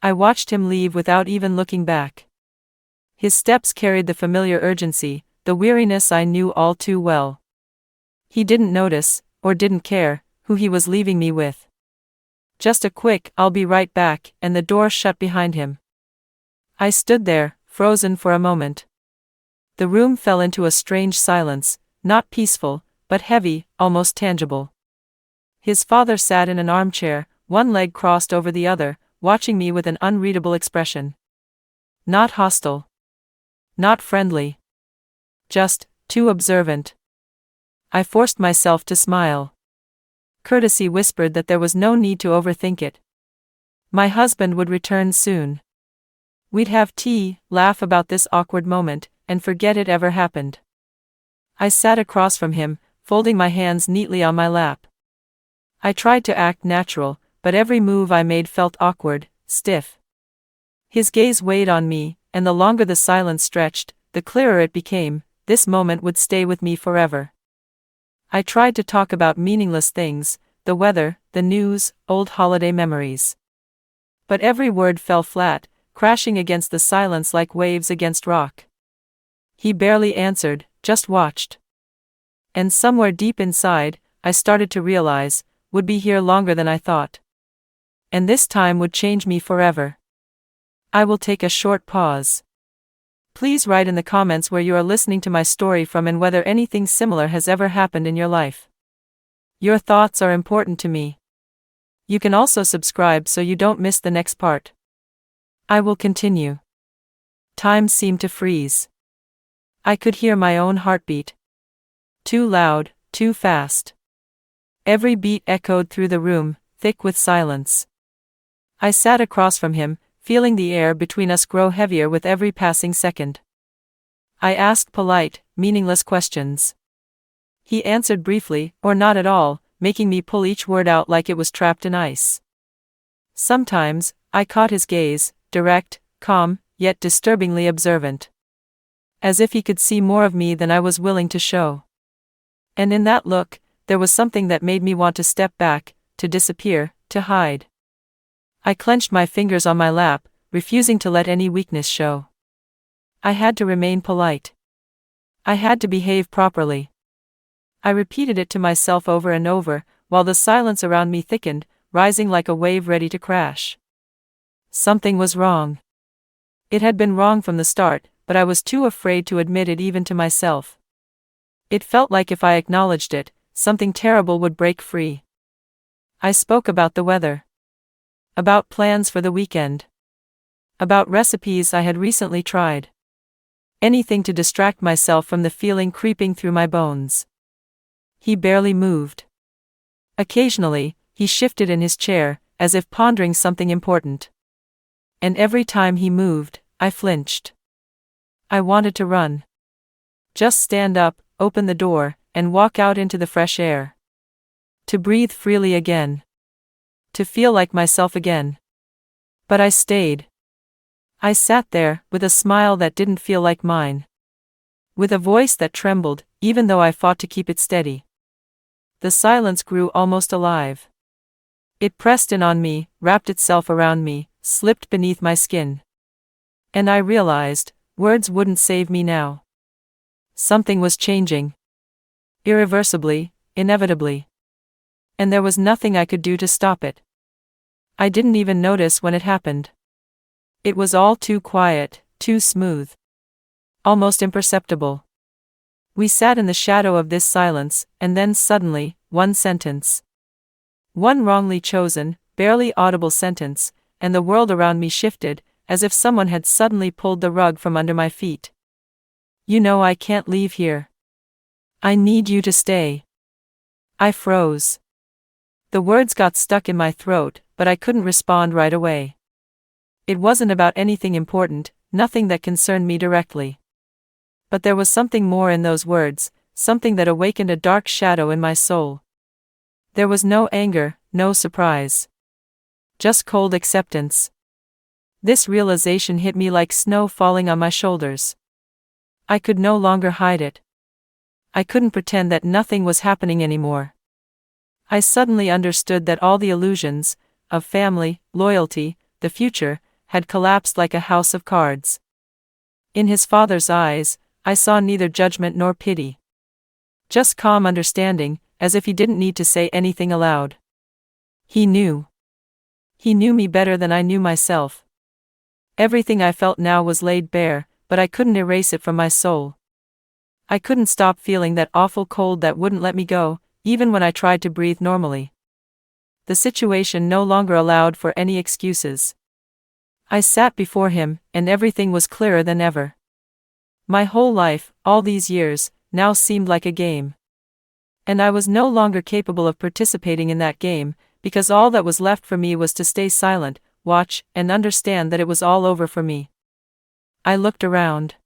I watched him leave without even looking back. His steps carried the familiar urgency, the weariness I knew all too well. He didn't notice, or didn't care, who he was leaving me with. Just a quick, "I'll be right back," and the door shut behind him. I stood there, frozen for a moment. The room fell into a strange silence, not peaceful, but heavy, almost tangible. His father sat in an armchair, one leg crossed over the other, watching me with an unreadable expression. Not hostile. Not friendly. Just, too observant. I forced myself to smile. Courtesy whispered that there was no need to overthink it. My husband would return soon. We'd have tea, laugh about this awkward moment, and forget it ever happened. I sat across from him, folding my hands neatly on my lap. I tried to act natural, but every move I made felt awkward, stiff. His gaze weighed on me, and the longer the silence stretched, the clearer it became. This moment would stay with me forever. I tried to talk about meaningless things, the weather, the news, old holiday memories. But every word fell flat, crashing against the silence like waves against rock. He barely answered, just watched. And somewhere deep inside, I started to realize, would be here longer than I thought. And this time would change me forever. I will take a short pause. Please write in the comments where you are listening to my story from and whether anything similar has ever happened in your life. Your thoughts are important to me. You can also subscribe so you don't miss the next part. I will continue. Time seemed to freeze. I could hear my own heartbeat. Too loud, too fast. Every beat echoed through the room, thick with silence. I sat across from him, feeling the air between us grow heavier with every passing second. I asked polite, meaningless questions. He answered briefly, or not at all, making me pull each word out like it was trapped in ice. Sometimes, I caught his gaze, direct, calm, yet disturbingly observant. As if he could see more of me than I was willing to show. And in that look, there was something that made me want to step back, to disappear, to hide. I clenched my fingers on my lap, refusing to let any weakness show. I had to remain polite. I had to behave properly. I repeated it to myself over and over, while the silence around me thickened, rising like a wave ready to crash. Something was wrong. It had been wrong from the start, but I was too afraid to admit it even to myself. It felt like if I acknowledged it, something terrible would break free. I spoke about the weather. About plans for the weekend. About recipes I had recently tried. Anything to distract myself from the feeling creeping through my bones. He barely moved. Occasionally, he shifted in his chair, as if pondering something important. And every time he moved, I flinched. I wanted to run. Just stand up, open the door, and walk out into the fresh air. To breathe freely again. To feel like myself again. But I stayed. I sat there, with a smile that didn't feel like mine. With a voice that trembled, even though I fought to keep it steady. The silence grew almost alive. It pressed in on me, wrapped itself around me, slipped beneath my skin. And I realized, words wouldn't save me now. Something was changing. Irreversibly, inevitably. And there was nothing I could do to stop it. I didn't even notice when it happened. It was all too quiet, too smooth. Almost imperceptible. We sat in the shadow of this silence, and then suddenly, one sentence. One wrongly chosen, barely audible sentence, and the world around me shifted, as if someone had suddenly pulled the rug from under my feet. "You know I can't leave here. I need you to stay." I froze. The words got stuck in my throat, but I couldn't respond right away. It wasn't about anything important, nothing that concerned me directly. But there was something more in those words, something that awakened a dark shadow in my soul. There was no anger, no surprise. Just cold acceptance. This realization hit me like snow falling on my shoulders. I could no longer hide it. I couldn't pretend that nothing was happening anymore. I suddenly understood that all the illusions, of family, loyalty, the future, had collapsed like a house of cards. In his father's eyes, I saw neither judgment nor pity. Just calm understanding, as if he didn't need to say anything aloud. He knew. He knew me better than I knew myself. Everything I felt now was laid bare, but I couldn't erase it from my soul. I couldn't stop feeling that awful cold that wouldn't let me go, even when I tried to breathe normally. The situation no longer allowed for any excuses. I sat before him, and everything was clearer than ever. My whole life, all these years, now seemed like a game. And I was no longer capable of participating in that game, because all that was left for me was to stay silent, watch, and understand that it was all over for me. I looked around.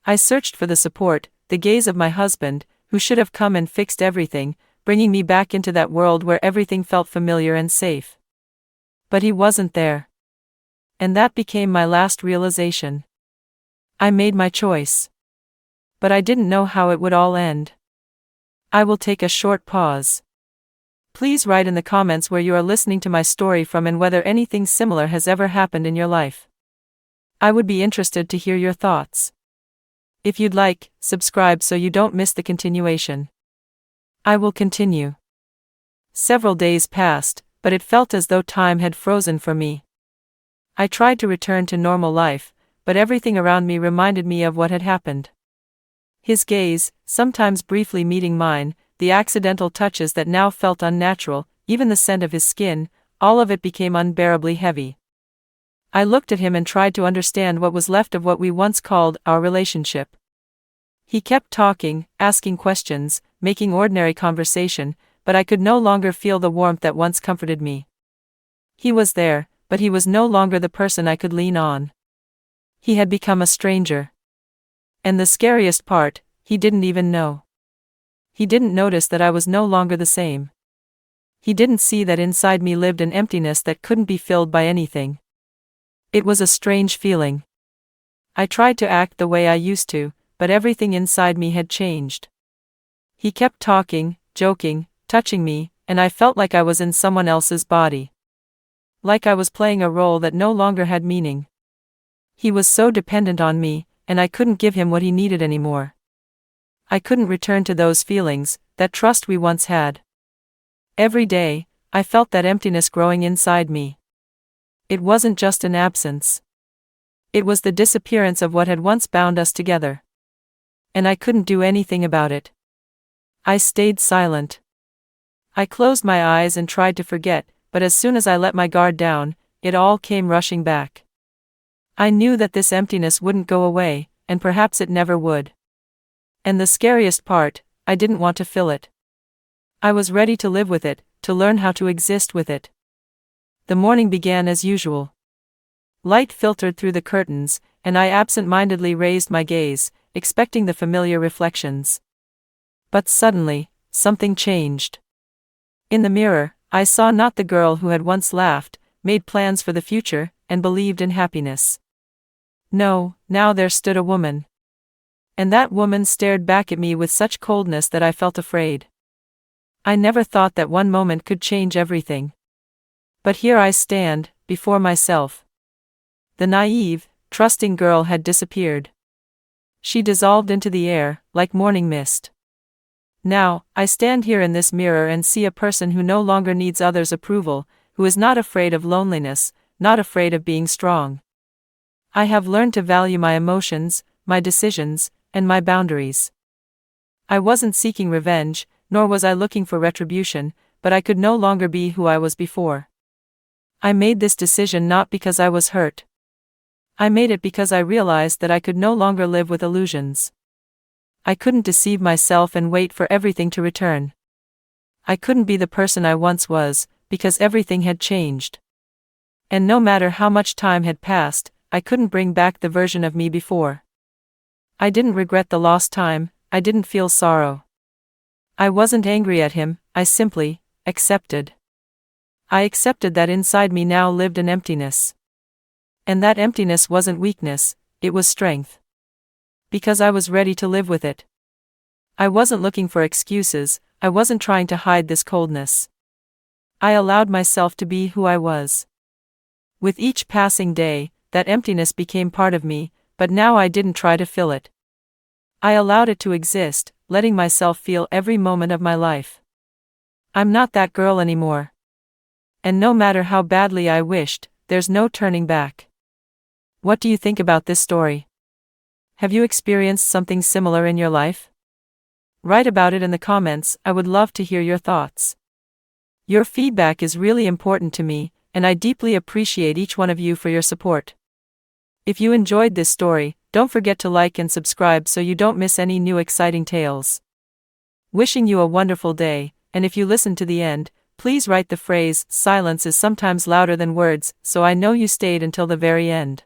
I searched for the support, the gaze of my husband, who should have come and fixed everything, bringing me back into that world where everything felt familiar and safe. But he wasn't there. And that became my last realization. I made my choice. But I didn't know how it would all end. I will take a short pause. Please write in the comments where you are listening to my story from and whether anything similar has ever happened in your life. I would be interested to hear your thoughts. If you'd like, subscribe so you don't miss the continuation. I will continue. Several days passed, but it felt as though time had frozen for me. I tried to return to normal life, but everything around me reminded me of what had happened. His gaze, sometimes briefly meeting mine, the accidental touches that now felt unnatural, even the scent of his skin, all of it became unbearably heavy. I looked at him and tried to understand what was left of what we once called our relationship. He kept talking, asking questions, making ordinary conversation, but I could no longer feel the warmth that once comforted me. He was there, but he was no longer the person I could lean on. He had become a stranger. And the scariest part, he didn't even know. He didn't notice that I was no longer the same. He didn't see that inside me lived an emptiness that couldn't be filled by anything. It was a strange feeling. I tried to act the way I used to, but everything inside me had changed. He kept talking, joking, touching me, and I felt like I was in someone else's body. Like I was playing a role that no longer had meaning. He was so dependent on me, and I couldn't give him what he needed anymore. I couldn't return to those feelings, that trust we once had. Every day, I felt that emptiness growing inside me. It wasn't just an absence. It was the disappearance of what had once bound us together. And I couldn't do anything about it. I stayed silent. I closed my eyes and tried to forget, but as soon as I let my guard down, it all came rushing back. I knew that this emptiness wouldn't go away, and perhaps it never would. And the scariest part, I didn't want to fill it. I was ready to live with it, to learn how to exist with it. The morning began as usual. Light filtered through the curtains, and I absent-mindedly raised my gaze, expecting the familiar reflections. But suddenly, something changed. In the mirror, I saw not the girl who had once laughed, made plans for the future, and believed in happiness. No, now there stood a woman. And that woman stared back at me with such coldness that I felt afraid. I never thought that one moment could change everything. But here I stand, before myself. The naive, trusting girl had disappeared. She dissolved into the air, like morning mist. Now, I stand here in this mirror and see a person who no longer needs others' approval, who is not afraid of loneliness, not afraid of being strong. I have learned to value my emotions, my decisions, and my boundaries. I wasn't seeking revenge, nor was I looking for retribution, but I could no longer be who I was before. I made this decision not because I was hurt. I made it because I realized that I could no longer live with illusions. I couldn't deceive myself and wait for everything to return. I couldn't be the person I once was, because everything had changed. And no matter how much time had passed, I couldn't bring back the version of me before. I didn't regret the lost time, I didn't feel sorrow. I wasn't angry at him, I simply accepted. I accepted that inside me now lived an emptiness. And that emptiness wasn't weakness, it was strength. Because I was ready to live with it. I wasn't looking for excuses, I wasn't trying to hide this coldness. I allowed myself to be who I was. With each passing day, that emptiness became part of me, but now I didn't try to fill it. I allowed it to exist, letting myself feel every moment of my life. I'm not that girl anymore. And no matter how badly I wished, there's no turning back. What do you think about this story? Have you experienced something similar in your life? Write about it in the comments. I would love to hear your thoughts. Your feedback is really important to me, and I deeply appreciate each one of you for your support. If you enjoyed this story, don't forget to like and subscribe so you don't miss any new exciting tales. Wishing you a wonderful day, and if you listen to the end, please write the phrase, "Silence is sometimes louder than words," so I know you stayed until the very end.